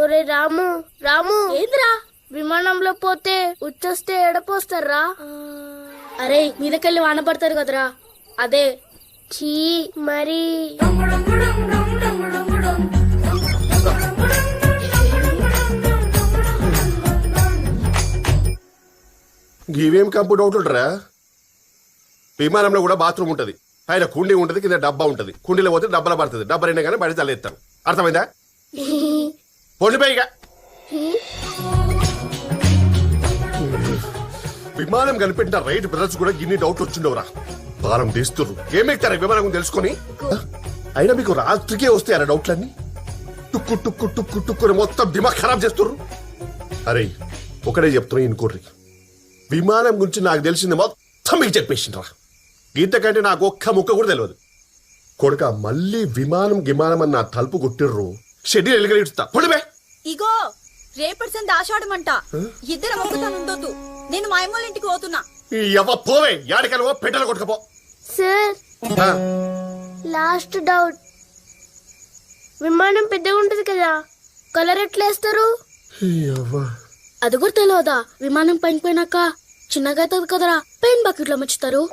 ఒరే రాము రాము, ఏంద్రా? విమానంలో పోతే ఉచ్చొస్తే ఎడపోస్తారా? అరే మీదకెళ్ళి వాన పడతారు కదరా, అదే. చీ మరి. ఇవేం కంపు డౌట్లుంటారా? విమానంలో కూడా బాత్రూమ్ ఉంటది, పైన కుండీ ఉంటది, కింద డబ్బా ఉంటది. కుండీలో పోతే డబ్బల పడుతుంది, డబ్బా అయినా కానీ బయట తలెత్తాను. అర్థమైందా? పొండిపోయిగా విమానం కనిపెట్టిన రైట్ బ్రదర్స్ కూడా ఇన్ని డౌట్లు వచ్చిండవురా. భారం తీస్తుర్రు. ఏమెక్తారా విమానం తెలుసుకొని? అయినా మీకు రాత్రికే వస్తాయరా డౌట్లన్నీ? టుక్కు టుక్కు టుక్కు టుక్కుని మొత్తం దిమాగ్ ఖరాబ్ చేస్తుర్రు. అరే ఒకటే చెప్తున్నా ఇనుకోర్రి, విమానం గురించి నాకు తెలిసింది మొత్తం మీకు చెప్పేసిండ్రా. గీతకంటే నాకు ఒక్క ముక్క కూడా తెలియదు. కొడుక మళ్ళీ విమానం అని నా తలుపు కొట్టిర్రు, షెడ్యూల్ ఎలుగలిస్తా. పొడిపే ఇగో రేపటి సంది ఆషాఢమంట, ఇద్దరం ఒకసారి ఉండొద్దు. నేను మా అమ్మోళ్ళ ఇంటికి పోతున్నా. ఎవ పోవే, యాడికెళ్ళవో పెట్టెలు కొట్టుకపో. సార్ లాస్ట్ డౌట్, విమానం పెద్దగా ఉంటది కదా, కలర్ ఎట్లా వేస్తారు? అది కూడా తెలియదా? విమానం పైన పోయినాక చిన్నగా అవుతుంది కదరా, పెయిన్ బకెట్ లో ముచ్చుతారు.